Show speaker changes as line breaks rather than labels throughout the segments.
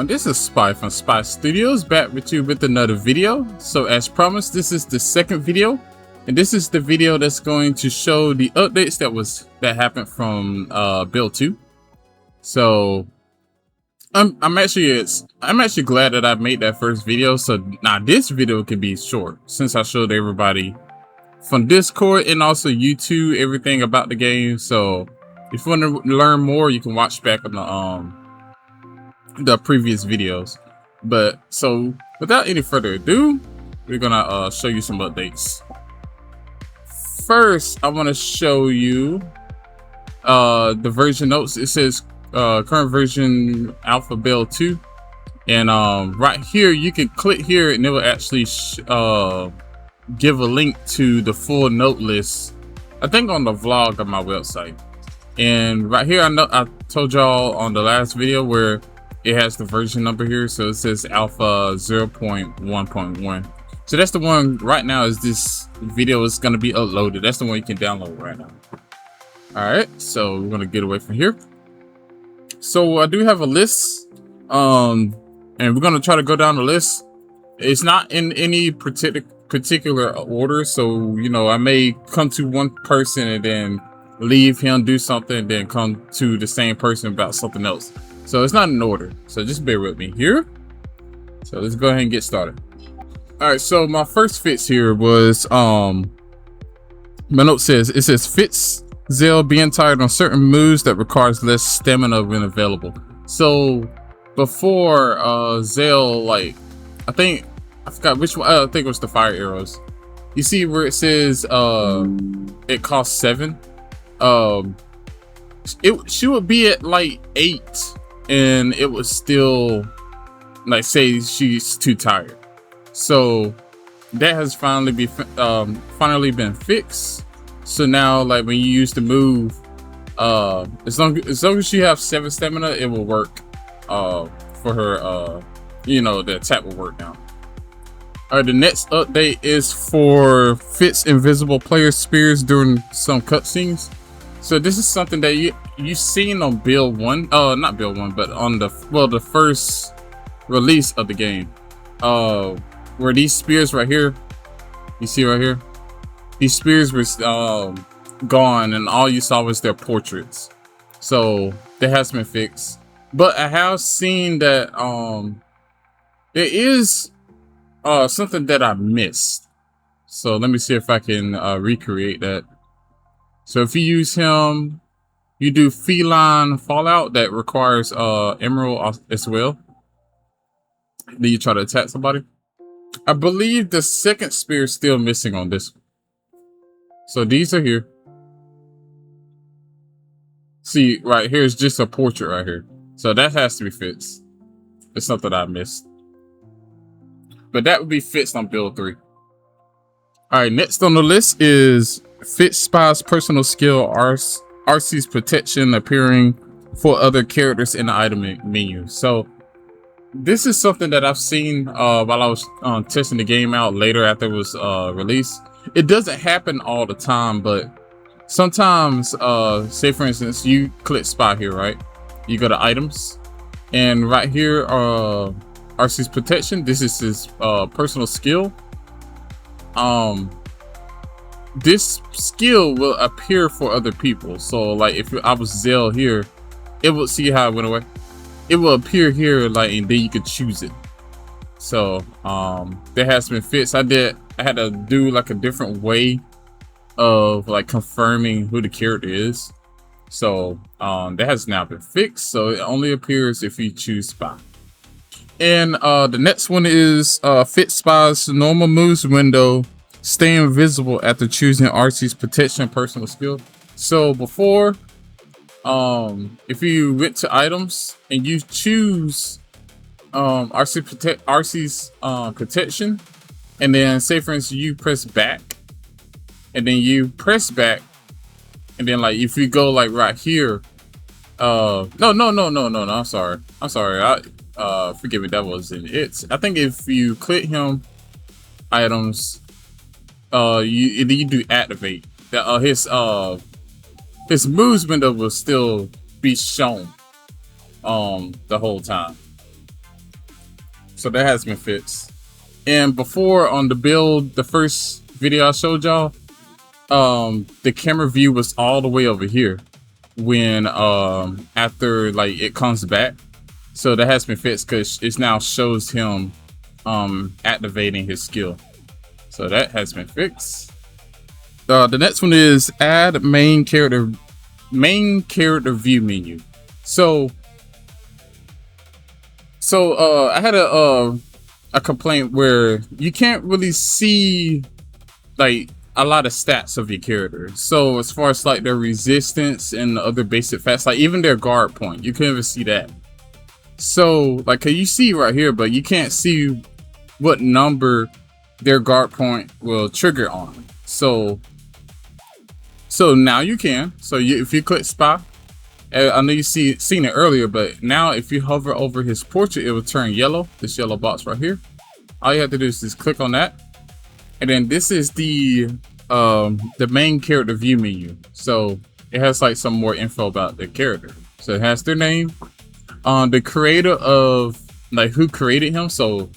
everyone, this is Spy from Spy Studios back with you with another video. So as promised, this is the second video, and this is the video that's going to show the updates that happened from build 2. So I'm actually glad that I made that first video, so now this video can be short since I showed everybody from Discord and also YouTube everything about the game. So if you want to learn more, you can watch back on the previous videos. But so without any further ado, we're gonna show you some updates. First, I want to show you the version notes. It says current version alpha build 2, and right here you can click here and it will actually give a link to the full note list, I think on the vlog on my website. And right here, I told y'all on the last video where it has the version number here, so it says alpha 0.1.1. so that's the one right now. Is this video is going to be uploaded. That's the one you can download right now. All right, so we're going to get away from here. So I do have a list, and we're going to try to go down the list. It's not in any particular order, so you know, I may come to one person and then leave him, do something, and then come to the same person about something else. So it's not in order, so just bear with me here. So let's go ahead and get started. All right, so my first fits here was my note says, it says fits Zell being tired on certain moves that requires less stamina when available. So before Zell, like I forgot which one, I think it was the fire arrows. You see where it says it costs 7. She would be at like 8 and it was still like say she's too tired. So that has finally been fixed. So now like when you use the move, as long as she have 7 stamina, it will work for her. You know, the attack will work now. All right, the next update is for Fitz invisible player spears during some cutscenes. So this is something that you've seen on build 1, not build 1, but on the first release of the game, where these spears right here, you see right here, these spears was gone and all you saw was their portraits. So that has been fixed, but I have seen that there is something that I missed. So let me see if I can recreate that. So if you use him, you do feline fallout that requires emerald as well. Then you try to attack somebody. I believe the second spear is still missing on this one. So these are here. See, right here is just a portrait right here. So that has to be fixed. It's something I missed. But that would be fixed on build 3. All right, next on the list is Fitz Spy's personal skill, Arcee's protection, appearing for other characters in the item menu. So this is something that I've seen while I was testing the game out later after it was released. It doesn't happen all the time, but sometimes, say for instance, you click Spy here, right? You go to items, and right here, Arcee's protection. This is his personal skill. This skill will appear for other people. So like if I was Zell here, it will see how it went away. It will appear here, like, and then you could choose it. So that has been fixed. I had to do like a different way of like confirming who the character is. So that has now been fixed. So it only appears if you choose Spy. And the next one is Fitz Spy's normal moves window stay invisible after choosing Arcee's protection personal skill. So before, if you went to items and you choose Arcee's protection, and then say for instance you press back, and then you press back, and then like if you go like right here, no, I'm sorry, forgive me, that wasn't it. I think if you click him, items, you do activate that, his moves window will still be shown the whole time. So that has been fixed. And before on the build, the first video I showed y'all, the camera view was all the way over here when after like it comes back. So that has been fixed because it now shows him activating his skill. So that has been fixed. The next one is add main character view menu. So I had a complaint where you can't really see like a lot of stats of your character. So as far as like their resistance and the other basic facts, like even their guard point, you can't even see that. So like, you see right here, but you can't see what number their guard point will trigger on. So now you can. So if you click spy, I know you seen it earlier, but now if you hover over his portrait, it will turn yellow. This yellow box right here. All you have to do is just click on that, and then this is the main character view menu. So it has like some more info about the character. So it has their name, the creator of like who created him. So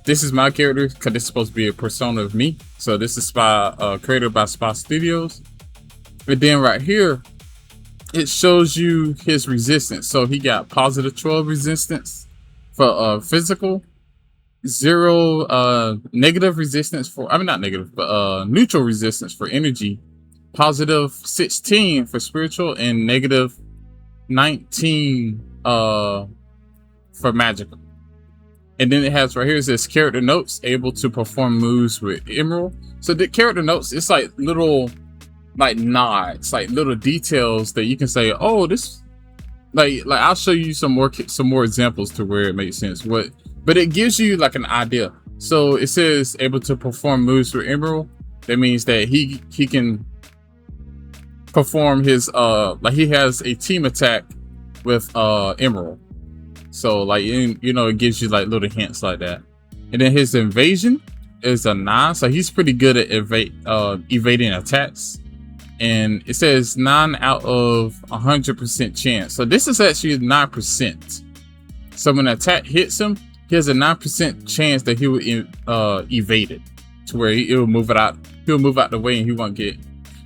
this is my character because this is supposed to be a persona of me. So this is created by Spy Studios. And then right here, it shows you his resistance. So he got positive 12 resistance for physical, 0 negative resistance for, I mean not negative, but neutral resistance for energy, positive 16 for spiritual, and negative 19 for magical. And then it has right here, it says character notes, able to perform moves with Emerald. So the character notes, it's like little like nods, like little details that you can say, oh, this like I'll show you some more examples to where it makes sense. But it gives you like an idea. So it says able to perform moves with Emerald. That means that he can perform his like he has a team attack with Emerald. So like you know, it gives you like little hints like that. And then his invasion is a 9, so he's pretty good at evading attacks. And it says 9 out of 100% chance. So this is actually 9%. So when an attack hits him, he has a 9% chance that he will evade it, to where he'll move it out. He'll move out the way and he won't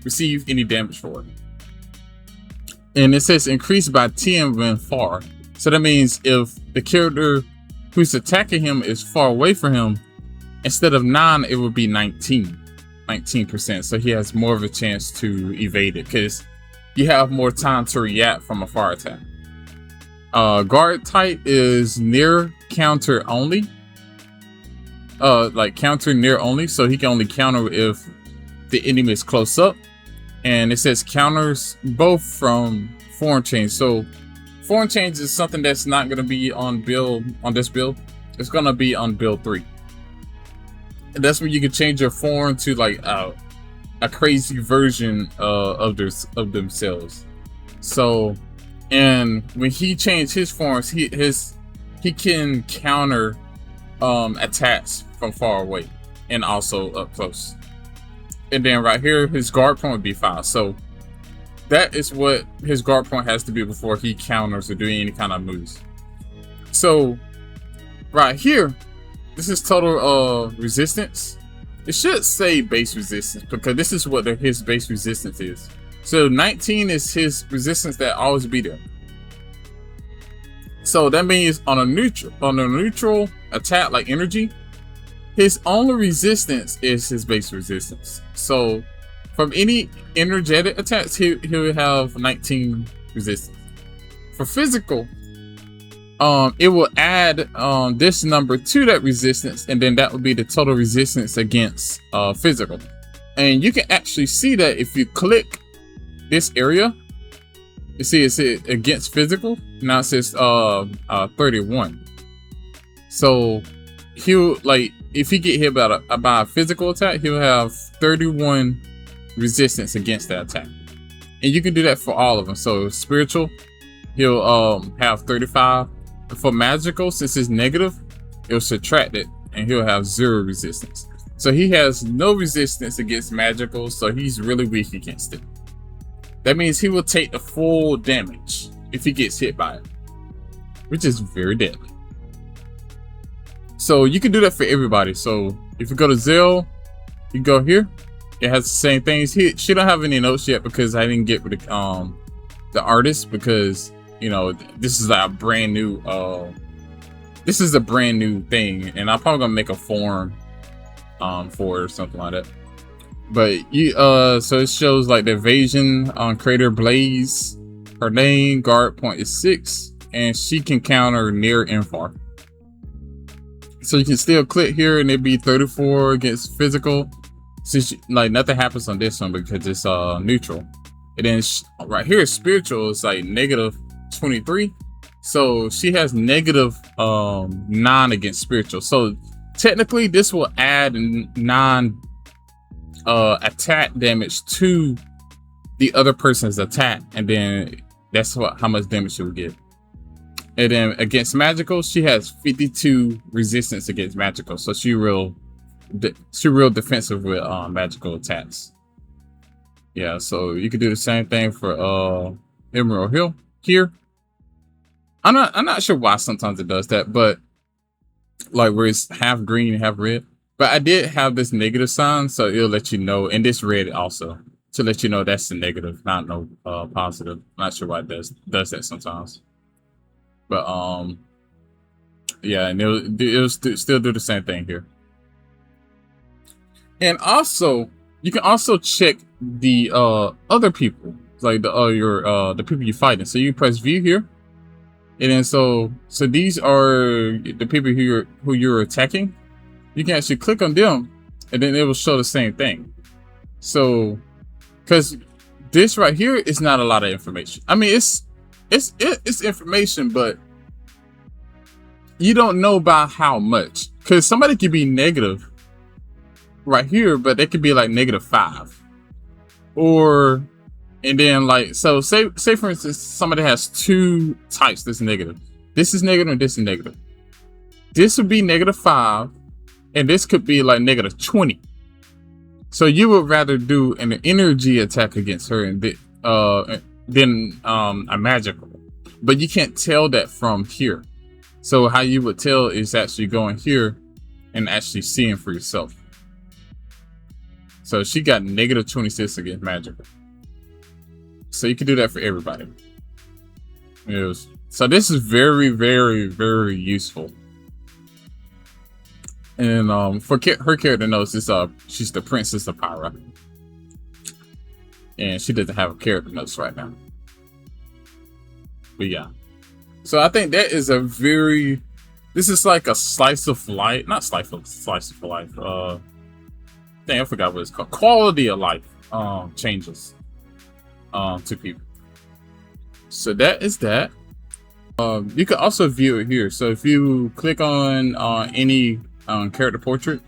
receive any damage for it. And it says increased by 10 when far. So that means if the character who's attacking him is far away from him, instead of 9, it would be 19%. So he has more of a chance to evade it because you have more time to react from a far attack. Guard type is near counter only. Like counter near only, so he can only counter if the enemy is close up. And it says counters both from form change. So form change is something that's not going to be on this build. It's going to be on build 3. And that's where you can change your form to like a crazy version of themselves. So, and when he changed his forms, he can counter attacks from far away and also up close. And then right here, his guard point would be 5. So that is what his guard point has to be before he counters or doing any kind of moves. So right here, this is total resistance. It should say base resistance because this is what his base resistance is. So 19 is his resistance that always be there. So that means on a neutral attack like energy, his only resistance is his base resistance. So from any energetic attacks, he will have 19 resistance. For physical, it will add this number to that resistance, and then that would be the total resistance against physical. And you can actually see that if you click this area, you see it says against physical. Now it says 31. So he'll, like, if he get hit by a physical attack, he'll have 31 resistance against that attack. And you can do that for all of them. So spiritual, he'll have 35. For magical, since it's negative, it'll subtract it and he'll have 0 resistance. So he has no resistance against magical, so he's really weak against it. That means he will take the full damage if he gets hit by it, which is very deadly. So you can do that for everybody. So if you go to Zelle, you go here. It has the same things. She don't have any notes yet because I didn't get rid of the artist, because you know this is like a brand new this is a brand new thing, and I'm probably gonna make a form for it or something like that. But you so it shows like the evasion on Crater Blaze. Her name guard point is 6, and she can counter near and far. So you can still click here and it'd be 34 against physical. Since like nothing happens on this one because it's neutral. And then right here spiritual is like -23. So she has -9 against spiritual. So technically this will add 9 attack damage to the other person's attack, and then that's how much damage she will get. And then against magical, she has 52 resistance against magical, so she real defensive with magical attacks. Yeah, so you can do the same thing for Emerald Hill here. I'm not sure why sometimes it does that, but like where it's half green and half red. But I did have this negative sign, so it'll let you know, and this red also, to let you know that's the negative, not no positive. Not sure why it does that sometimes. But yeah, and it'll still do the same thing here. And also, you can also check the other people, like the people you're fighting. So you press view here, and then so these are the people who you're attacking. You can actually click on them, and then it will show the same thing. So, because this right here is not a lot of information. I mean, it's information, but you don't know by how much. Because somebody could be negative right here, but they could be like -5, or and then like so. Say for instance, somebody has 2 types that's negative. This is negative, and this is negative. This would be -5. And this could be like -20. So you would rather do an energy attack against her than a magical. But you can't tell that from here. So how you would tell is actually going here and actually seeing for yourself. So she got -26 against magical. So you can do that for everybody. So this is very, very, very useful. And for her character notes, she's the Princess of Pyra, and she doesn't have a character notes right now. But yeah, so I think that is this is like a slice of life, not slice of life. Dang, I forgot what it's called. Quality of life changes to people. So that is that. You can also view it here. So if you click on any character portrait,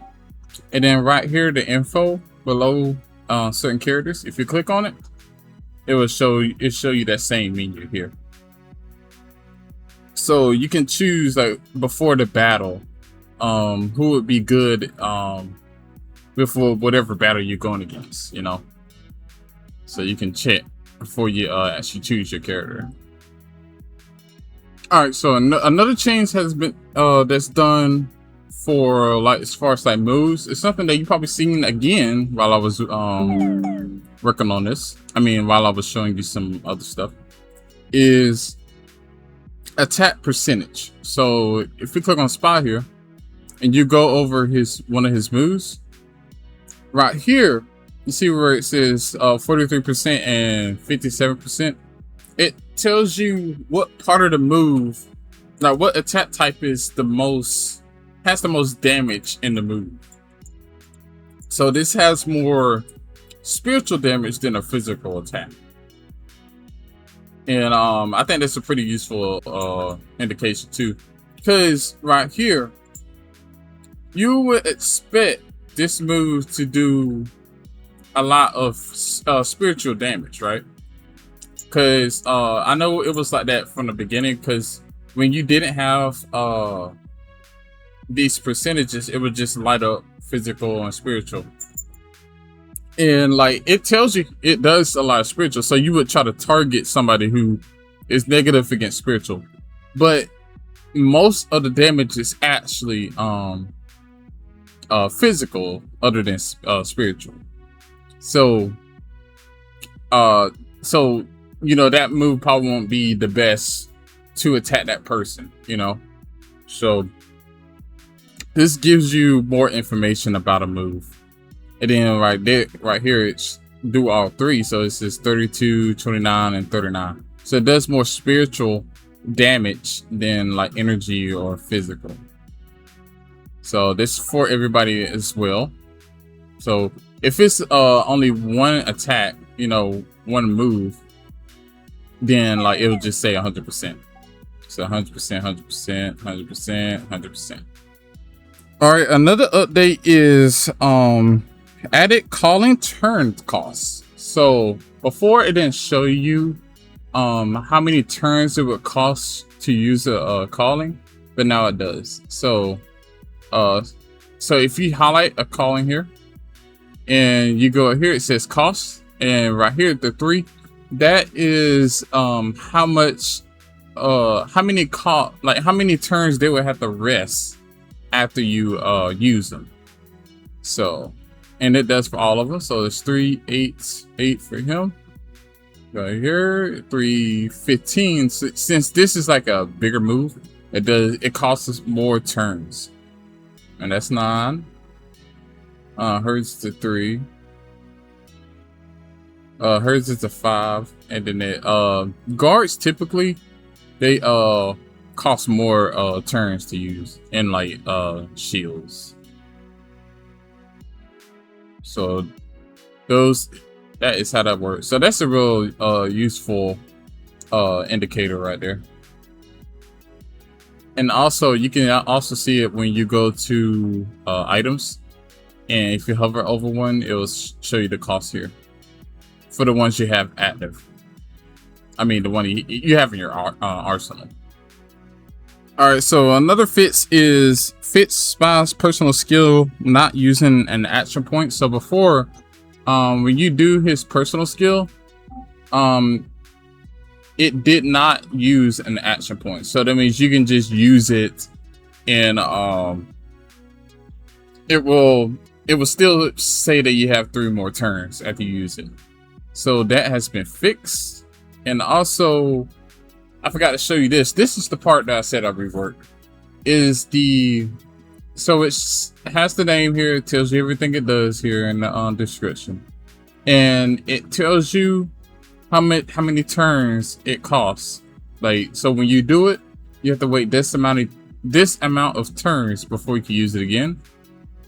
and then right here the info below certain characters, if you click on it, it will show you that same menu here. So you can choose like before the battle who would be good before whatever battle you're going against, you know. So you can check before you actually choose your character. All right, so another change has been that's done for like as far as like moves. It's something that you probably seen again while I was working on this. I mean, while I was showing you some other stuff, is attack percentage. So if you click on Spy here and you go over one of his moves, right here you see where it says 43% and 57%. It tells you what part of the move, like what attack type has the most damage in the move. So this has more spiritual damage than a physical attack. And I think that's a pretty useful indication too, because right here you would expect this move to do a lot of spiritual damage, right? Because I know it was like that from the beginning, because when you didn't have these percentages, it would just light up physical and spiritual. And like it tells you it does a lot of spiritual, so you would try to target somebody who is negative against spiritual. But most of the damage is actually physical other than spiritual. So so you know that move probably won't be the best to attack that person, you know. So this gives you more information about a move. And then right there, right here, it's do all three. So it says 32, 29, and 39. So it does more spiritual damage than like energy or physical. So this is for everybody as well. So if it's only one attack, you know, one move, then like it'll just say 100%. So 100%, 100%, 100%, 100%. All right, another update is added calling turn costs. So before it didn't show you how many turns it would cost to use a calling, but now it does. So if you highlight a calling here and you go here, it says cost, and right here the 3, that is how much how many turns they would have to rest after you use them. So, and it does for all of them. So it's 3, 8 for him. Right here, 3, 15. So, since this is like a bigger move, it costs us more turns. And that's 9. Hers to 3. Hers is a 5, and then it guards typically they cost more turns to use, and like shields. So that is how that works. So that's a real useful indicator right there. And also you can also see it when you go to items, and if you hover over one, it will show you the cost here for the ones you have active. I mean, the one you have in your arsenal. All right, so another fix is fix Spy's personal skill not using an action point. So before, when you do his personal skill, it did not use an action point. So that means you can just use it, and it will still say that you have 3 more turns after you use it. So that has been fixed. And also, I forgot to show you this. This is the part that I said I reworked. So it has the name here. It tells you everything it does here in the description, and it tells you how many turns it costs. Like, so when you do it, you have to wait this amount of turns before you can use it again.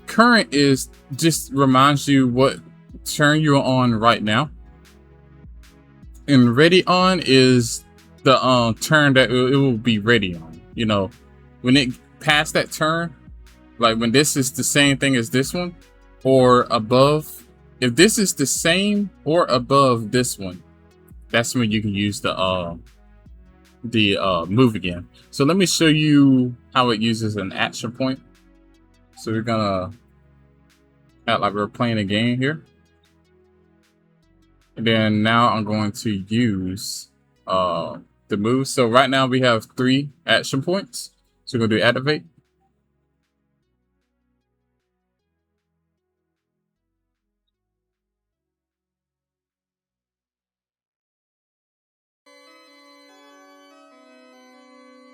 Current is just reminds you what turn you're on right now. And ready on is the turn that it will be ready on. You know, when it past that turn, like when this is the same thing as this one or above, if this is the same or above this one, that's when you can use the move again. So let me show you how it uses an action point. So we're gonna act like we're playing a game here. And then now I'm going to use the move. So right now we have 3 action points. So we're going to do activate.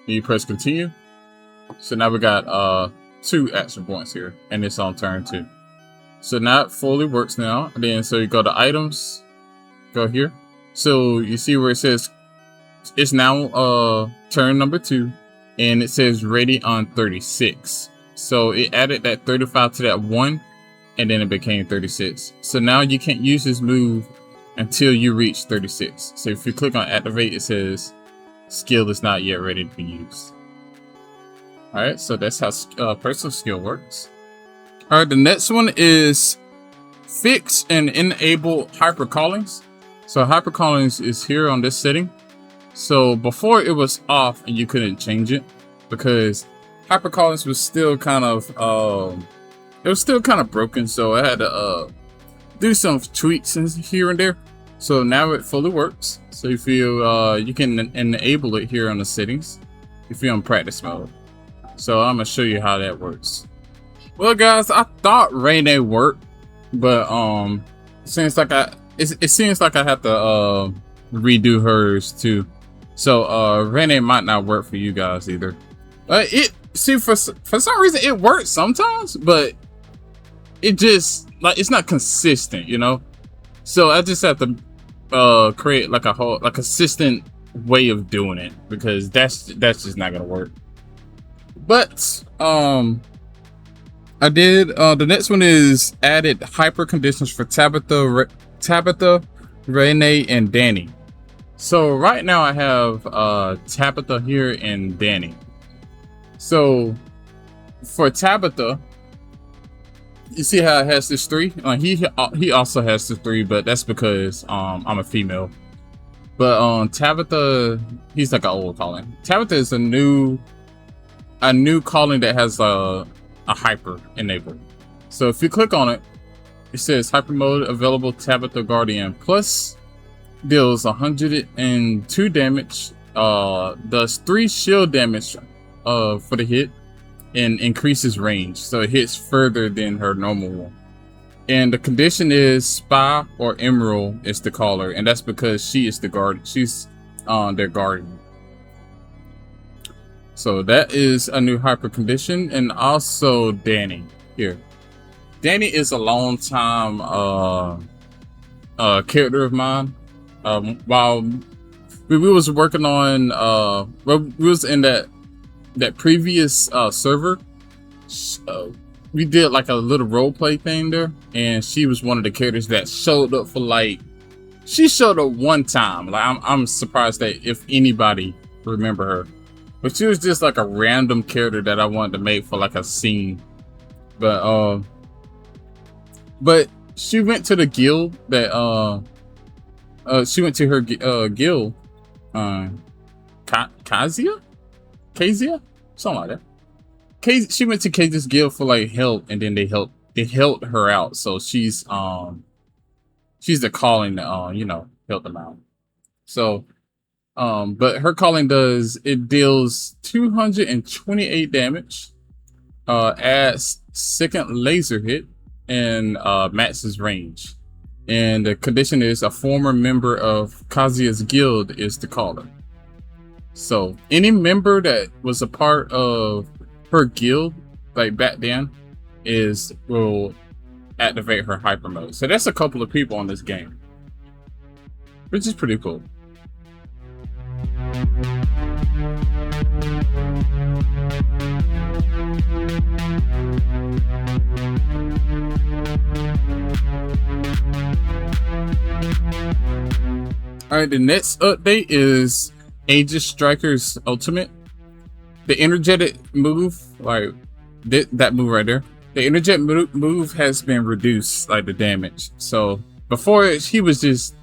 And you press continue. So now we got 2 action points here, and it's on turn 2. So now it fully works now. And then so you go to items. Go here, so you see where it says it's now turn number 2, and it says ready on 36. So it added that 35 to that 1, and then it became 36. So now you can't use this move until you reach 36. So if you click on activate, it says skill is not yet ready to be used. All right, so that's how personal skill works. All right, the next one is fix and enable hyper callings. So hyper callings is here on this setting. So before it was off and you couldn't change it because hyper callings was still kind of it was still kind of broken. So I had to do some tweaks here and there. So now it fully works. So if you you can enable it here on the settings, if you're on practice mode. So I'm gonna show you how that works. Well, guys, I thought Rene worked, but seems like it seems like I have to redo hers too. So Rene might not work for you guys either. For some reason it works sometimes, but it just like it's not consistent, you know. So I just have to create like a consistent way of doing it, because that's just not gonna work. But I did the next one is added hyper conditions for Tabitha, Rene, and Danny. So right now I have Tabitha here and Danny. So for Tabitha, you see how it has this 3? He also has this 3, but that's because I'm a female. But Tabitha, he's like an old calling. Tabitha is a new calling that has a hyper enabled. So if you click on it, it says hyper mode available. Tabitha Guardian Plus deals 102 damage, does 3 shield damage for the hit, and increases range, so it hits further than her normal one. And the condition is Spy or Emerald is the caller, and that's because she is the guard. She's their guardian. So that is a new hyper condition. And also Danny here. Danny is a long time character of mine. While we was working on well, we was in that previous server, we did like a little role play thing there, and she was one of the characters that showed up for she showed up one time. Like I'm surprised that if anybody remember her, but she was just like a random character that I wanted to make for like a scene. But she went to the guild that she went to her guild, Kezia, something like that. She went to Kazia's guild for like help, and then they helped her out. So she's the calling that you know, help them out. So but her calling deals 228 damage, adds second laser hit, and maxes range. And the condition is a former member of Kazia's guild is the caller. So any member that was a part of her guild, like back then, will activate her hyper mode. So that's a couple of people on this game, which is pretty cool. Alright, the next update is Aegis Striker's ultimate. The energetic move, like that move right there, the energetic move has been reduced, like the damage. So before he was just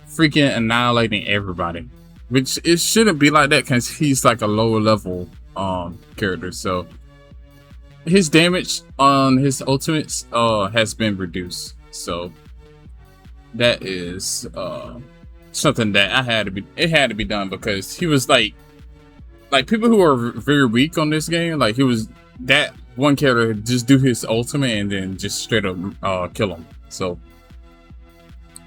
freaking annihilating everybody, which it shouldn't be like that because he's like a lower level character. So his damage on his ultimates has been reduced. So that is something that it had to be done, because he was like people who are very weak on this game, like he was that one character just do his ultimate and then just straight up kill him. So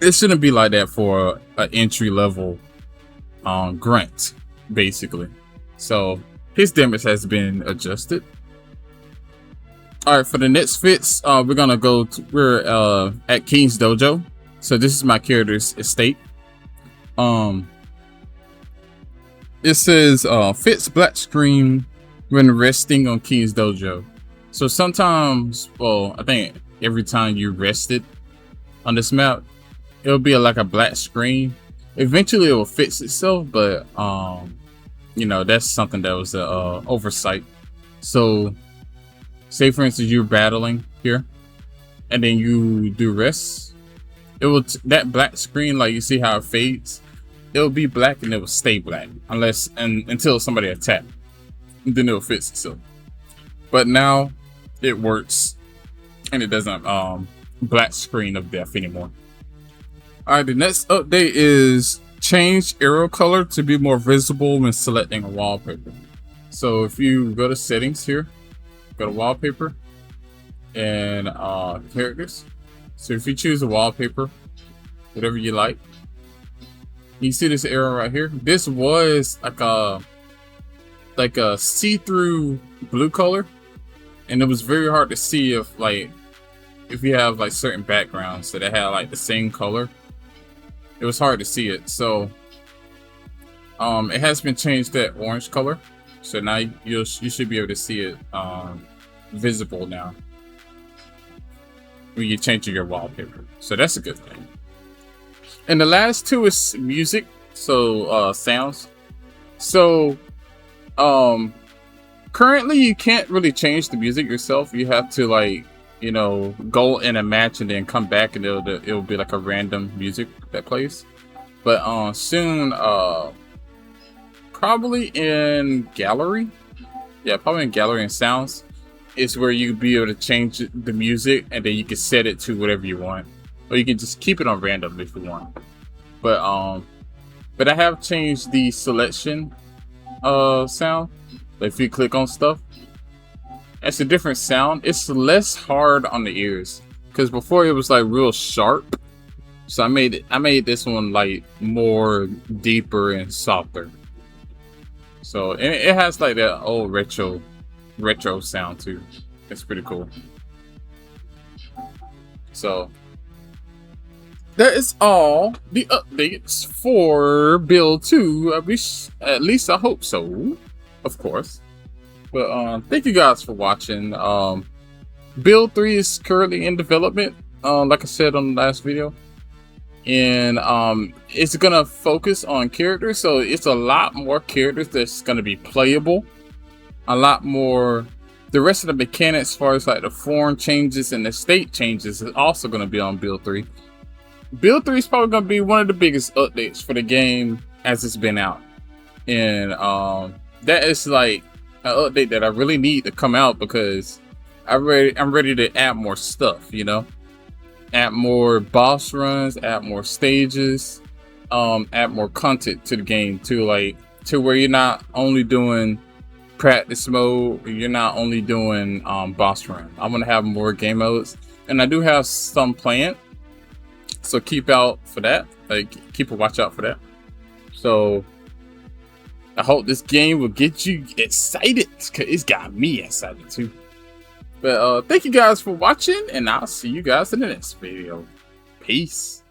it shouldn't be like that for an entry level grunt, basically. So his damage has been adjusted. All right, for the next fits, we're gonna go we're at King's Dojo. So this is my character's estate. It says fits black screen when resting on King's Dojo. So sometimes, well, I think every time you rested on this map, it'll be like a black screen. Eventually it will fix itself, but you know, that's something that was a oversight. So say for instance you're battling here and then you do rest, it will that black screen, like you see how it fades, it will be black and it will stay black until somebody attacks, and then it will fix itself. But now it works and it doesn't black screen of death anymore. All right, the next update is change arrow color to be more visible when selecting a wallpaper. So if you go to settings here, go to wallpaper and characters. So if you choose a wallpaper, whatever you like, you see this arrow right here. This was like a see-through blue color, and it was very hard to see if you have like certain backgrounds that had like the same color. It was hard to see it. So it has been changed that orange color. So now you should be able to see it visible now when you change your wallpaper. So that's a good thing. And the last two is music. So sounds. So currently you can't really change the music yourself. You have to like, you know, go in a match and then come back and it'll be like a random music that plays. But soon, probably in gallery, yeah, probably in gallery and sounds is where you'll be able to change the music, and then you can set it to whatever you want, or you can just keep it on random if you want. But I have changed the selection sound. If you click on stuff, it's a different sound. It's less hard on the ears, because before it was like real sharp. So I made this one like more deeper and softer. So it has like that old retro sound too. It's pretty cool. So that is all the updates for Build 2. At least I hope so, of course. But thank you guys for watching. Build 3 is currently in development, like I said on the last video. And it's gonna focus on characters, so it's a lot more characters that's gonna be playable. A lot more. The rest of the mechanics, as far as like the form changes and the state changes, is also gonna be on Build 3. Build 3 is probably gonna be one of the biggest updates for the game as it's been out, and that is like an update that I really need to come out, because I'm ready to add more stuff, you know. Add more boss runs, add more stages, add more content to the game too, like to where you're not only doing practice mode, you're not only doing boss run. I'm gonna have more game modes, and I do have some planned, so keep out for that. Like keep a watch out for that. So I hope this game will get you excited, because it's got me excited too. But thank you guys for watching, and I'll see you guys in the next video. Peace.